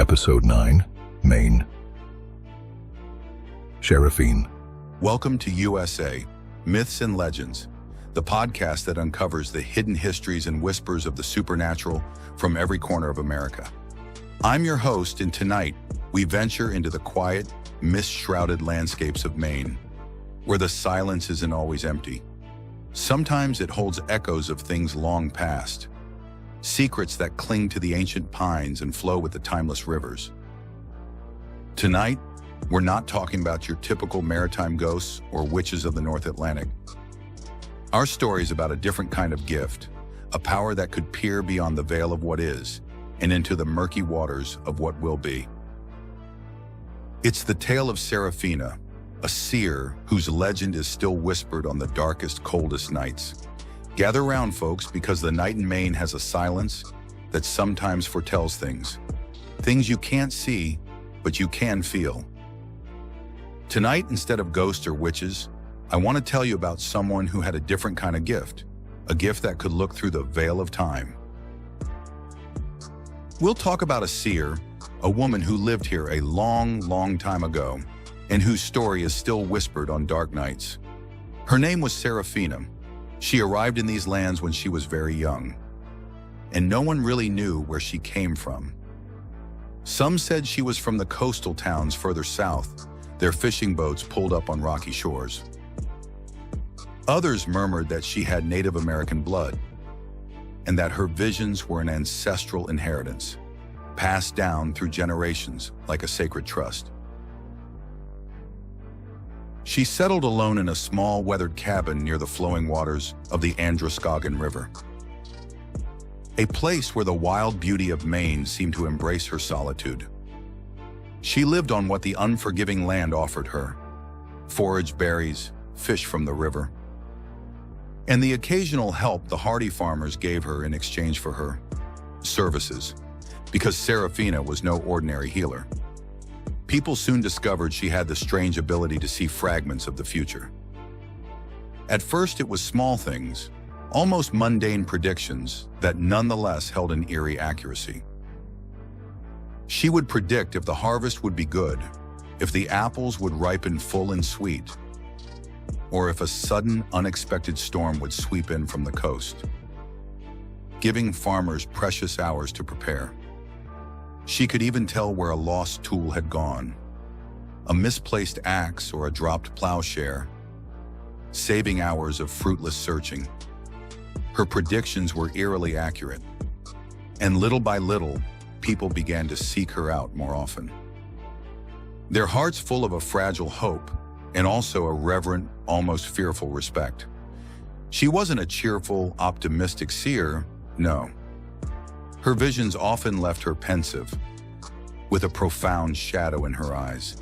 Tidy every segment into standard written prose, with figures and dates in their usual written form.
Episode 9, Maine. Seraphine. Welcome to USA, Myths and Legends, the podcast that uncovers the hidden histories and whispers of the supernatural from every corner of America. I'm your host, and tonight we venture into the quiet, mist-shrouded landscapes of Maine, where the silence isn't always empty. Sometimes it holds echoes of things long past, secrets that cling to the ancient pines and flow with the timeless rivers. Tonight, we're not talking about your typical maritime ghosts or witches of the North Atlantic. Our story is about a different kind of gift, a power that could peer beyond the veil of what is and into the murky waters of what will be. It's the tale of Seraphine, a seer whose legend is still whispered on the darkest, coldest nights. Gather round, folks, because the night in Maine has a silence that sometimes foretells things. Things you can't see, but you can feel. Tonight, instead of ghosts or witches, I want to tell you about someone who had a different kind of gift, a gift that could look through the veil of time. We'll talk about a seer, a woman who lived here a long, long time ago, and whose story is still whispered on dark nights. Her name was Seraphine. She arrived in these lands when she was very young, and no one really knew where she came from. Some said she was from the coastal towns further south, their fishing boats pulled up on rocky shores. Others murmured that she had Native American blood, and that her visions were an ancestral inheritance, passed down through generations like a sacred trust. She settled alone in a small, weathered cabin near the flowing waters of the Androscoggin River, a place where the wild beauty of Maine seemed to embrace her solitude. She lived on what the unforgiving land offered her: foraged berries, fish from the river, and the occasional help the hardy farmers gave her in exchange for her services, because Seraphine was no ordinary healer. People soon discovered she had the strange ability to see fragments of the future. At first, it was small things, almost mundane predictions that nonetheless held an eerie accuracy. She would predict if the harvest would be good, if the apples would ripen full and sweet, or if a sudden, unexpected storm would sweep in from the coast, giving farmers precious hours to prepare. She could even tell where a lost tool had gone, a misplaced axe or a dropped plowshare, saving hours of fruitless searching. Her predictions were eerily accurate, and little by little, people began to seek her out more often, their hearts full of a fragile hope and also a reverent, almost fearful respect. She wasn't a cheerful, optimistic seer, no. Her visions often left her pensive, with a profound shadow in her eyes,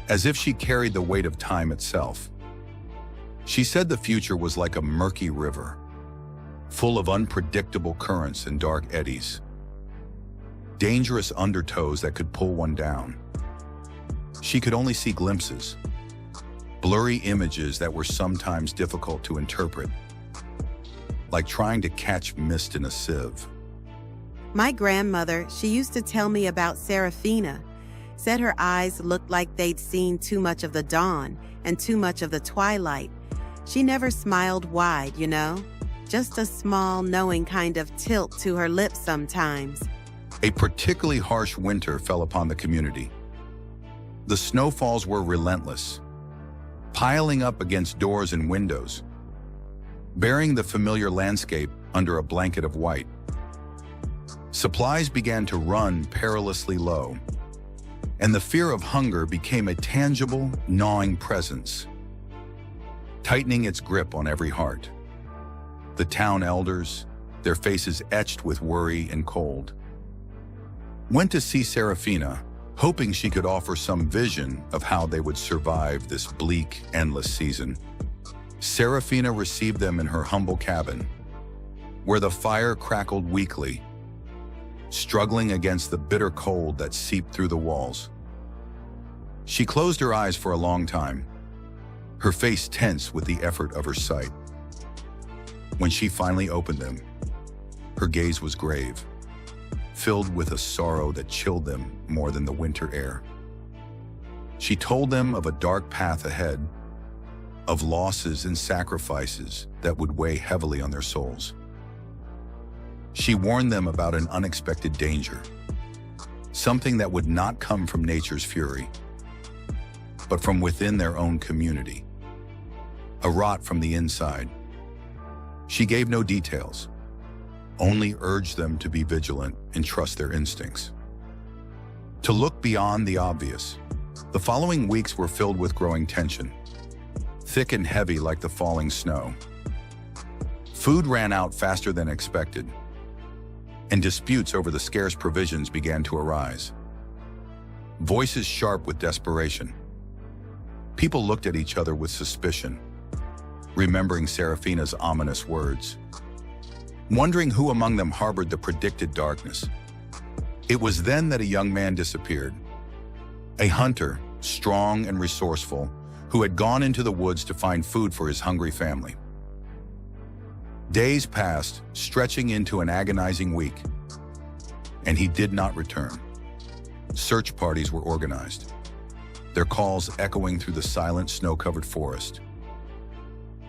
as if she carried the weight of time itself. She said the future was like a murky river, full of unpredictable currents and dark eddies, dangerous undertows that could pull one down. She could only see glimpses, blurry images that were sometimes difficult to interpret, like trying to catch mist in a sieve. My grandmother, she used to tell me about Seraphine. Said her eyes looked like they'd seen too much of the dawn and too much of the twilight. She never smiled wide, you know? Just a small, knowing kind of tilt to her lips sometimes. A particularly harsh winter fell upon the community. The snowfalls were relentless, piling up against doors and windows, burying the familiar landscape under a blanket of white. Supplies began to run perilously low, and the fear of hunger became a tangible, gnawing presence, tightening its grip on every heart. The town elders, their faces etched with worry and cold, went to see Seraphine, hoping she could offer some vision of how they would survive this bleak, endless season. Seraphine received them in her humble cabin, where the fire crackled weakly, struggling against the bitter cold that seeped through the walls. She closed her eyes for a long time, her face tense with the effort of her sight. When she finally opened them, her gaze was grave, filled with a sorrow that chilled them more than the winter air. She told them of a dark path ahead, of losses and sacrifices that would weigh heavily on their souls. She warned them about an unexpected danger, something that would not come from nature's fury, but from within their own community, a rot from the inside. She gave no details, only urged them to be vigilant and trust their instincts, to look beyond the obvious. The following weeks were filled with growing tension, thick and heavy like the falling snow. Food ran out faster than expected, and disputes over the scarce provisions began to arise. Voices sharp with desperation. People looked at each other with suspicion, remembering Seraphina's ominous words, wondering who among them harbored the predicted darkness. It was then that a young man disappeared, a hunter, strong and resourceful, who had gone into the woods to find food for his hungry family. Days passed, stretching into an agonizing week, and he did not return. Search parties were organized, their calls echoing through the silent, snow-covered forest.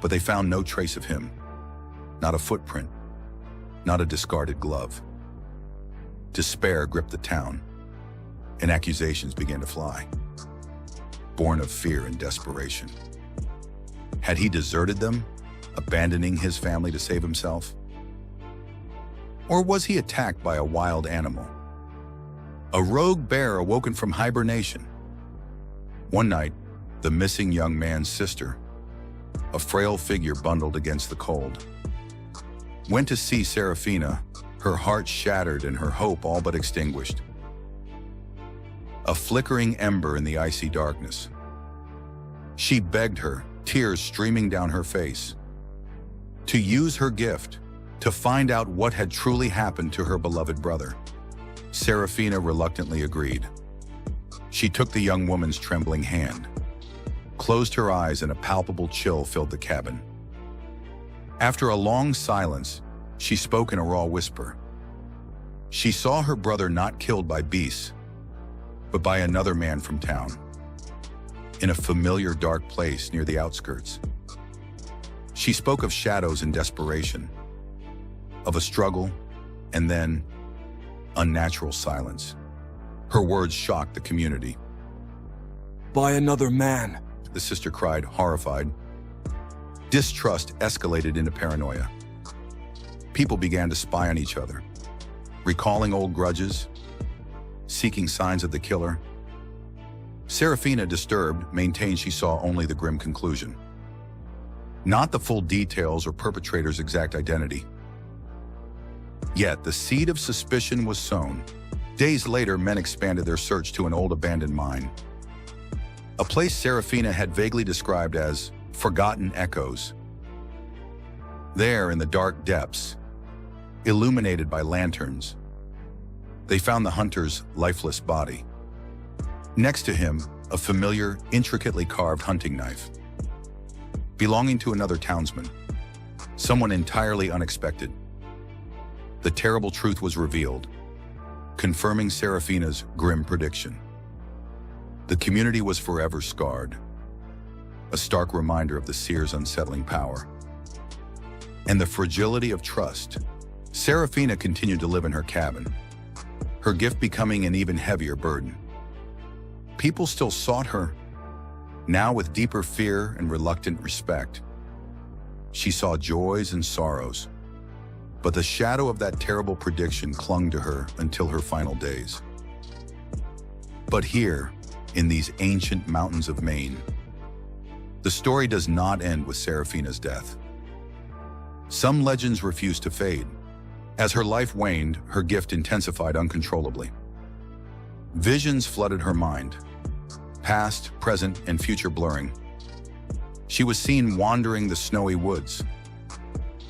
But they found no trace of him, not a footprint, not a discarded glove. Despair gripped the town, and accusations began to fly, born of fear and desperation. Had he deserted them, abandoning his family to save himself? Or was he attacked by a wild animal? A rogue bear awoken from hibernation? One night, the missing young man's sister, a frail figure bundled against the cold, went to see Seraphina, her heart shattered and her hope all but extinguished. A flickering ember in the icy darkness. She begged her, tears streaming down her face, to use her gift, to find out what had truly happened to her beloved brother. Seraphina reluctantly agreed. She took the young woman's trembling hand, closed her eyes, and a palpable chill filled the cabin. After a long silence, she spoke in a raw whisper. She saw her brother not killed by beasts, but by another man from town, in a familiar dark place near the outskirts. She spoke of shadows and desperation, of a struggle, and then unnatural silence. Her words shocked the community. By another man, the sister cried, horrified. Distrust escalated into paranoia. People began to spy on each other, recalling old grudges, seeking signs of the killer. Seraphina, disturbed, maintained she saw only the grim conclusion, not the full details or perpetrator's exact identity. Yet the seed of suspicion was sown. Days later, men expanded their search to an old abandoned mine, a place Seraphina had vaguely described as forgotten echoes. There, in the dark depths, illuminated by lanterns, they found the hunter's lifeless body. Next to him, a familiar, intricately carved hunting knife, belonging to another townsman, someone entirely unexpected. The terrible truth was revealed, confirming Seraphina's grim prediction. The community was forever scarred, a stark reminder of the seer's unsettling power and the fragility of trust. Seraphina continued to live in her cabin, her gift becoming an even heavier burden. People still sought her, now with deeper fear and reluctant respect. She saw joys and sorrows, but the shadow of that terrible prediction clung to her until her final days. But here, in these ancient mountains of Maine, the story does not end with Seraphina's death. Some legends refuse to fade. As her life waned, her gift intensified uncontrollably. Visions flooded her mind, past, present, and future blurring. She was seen wandering the snowy woods,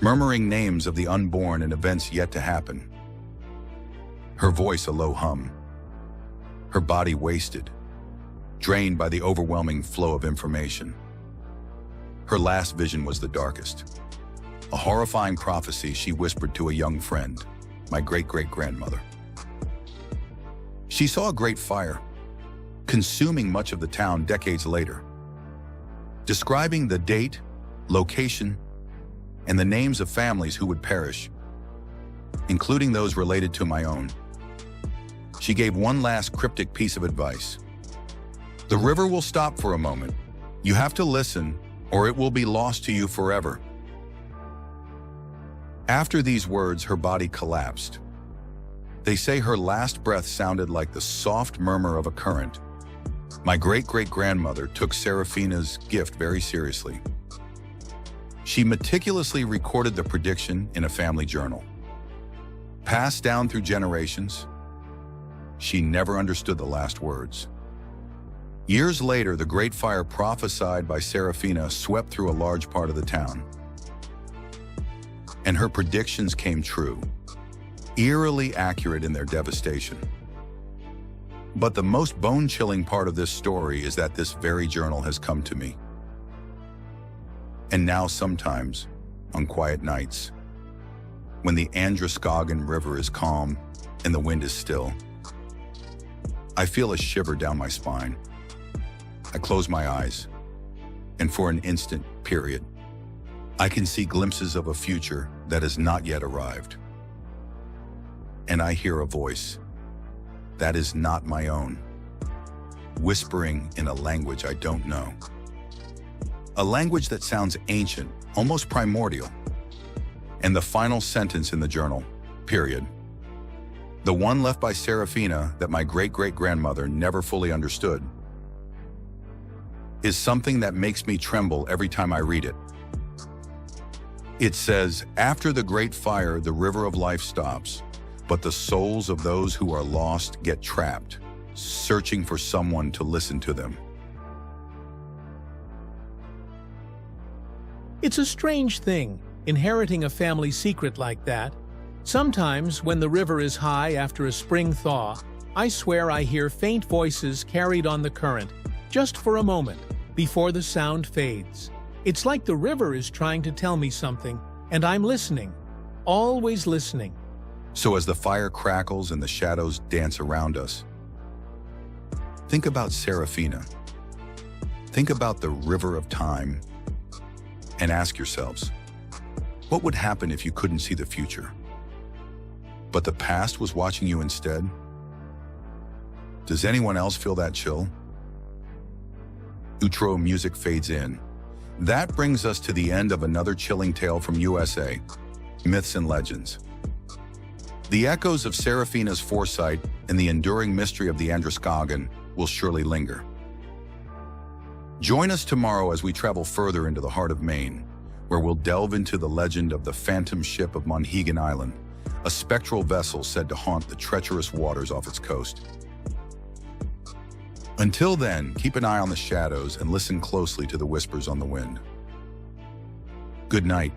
murmuring names of the unborn and events yet to happen. Her voice a low hum, her body wasted, drained by the overwhelming flow of information. Her last vision was the darkest, a horrifying prophecy she whispered to a young friend, my great-great-grandmother. She saw a great fire, consuming much of the town decades later. Describing the date, location, and the names of families who would perish, including those related to my own. She gave one last cryptic piece of advice. The river will stop for a moment. You have to listen, or it will be lost to you forever. After these words, her body collapsed. They say her last breath sounded like the soft murmur of a current. My great-great-grandmother took Seraphina's gift very seriously. She meticulously recorded the prediction in a family journal. Passed down through generations, she never understood the last words. Years later, the Great Fire prophesied by Seraphina swept through a large part of the town. And her predictions came true, eerily accurate in their devastation. But the most bone-chilling part of this story is that this very journal has come to me. And now sometimes, on quiet nights, when the Androscoggin River is calm and the wind is still, I feel a shiver down my spine. I close my eyes, and for an instant period, I can see glimpses of a future that has not yet arrived. And I hear a voice that is not my own, whispering in a language I don't know. A language that sounds ancient, almost primordial. And the final sentence in the journal, period, the one left by Seraphina that my great-great-grandmother never fully understood, is something that makes me tremble every time I read it. It says, after the great fire, the river of life stops, but the souls of those who are lost get trapped, searching for someone to listen to them. It's a strange thing, inheriting a family secret like that. Sometimes, when the river is high after a spring thaw, I swear I hear faint voices carried on the current, just for a moment, before the sound fades. It's like the river is trying to tell me something, and I'm listening, always listening. So as the fire crackles and the shadows dance around us, think about Seraphina. Think about the river of time, and ask yourselves, what would happen if you couldn't see the future, but the past was watching you instead? Does anyone else feel that chill? Outro music fades in. That brings us to the end of another chilling tale from USA, Myths and Legends. The echoes of Seraphina's foresight and the enduring mystery of the Androscoggin will surely linger. Join us tomorrow as we travel further into the heart of Maine, where we'll delve into the legend of the phantom ship of Monhegan Island, a spectral vessel said to haunt the treacherous waters off its coast. Until then, keep an eye on the shadows and listen closely to the whispers on the wind. Good night.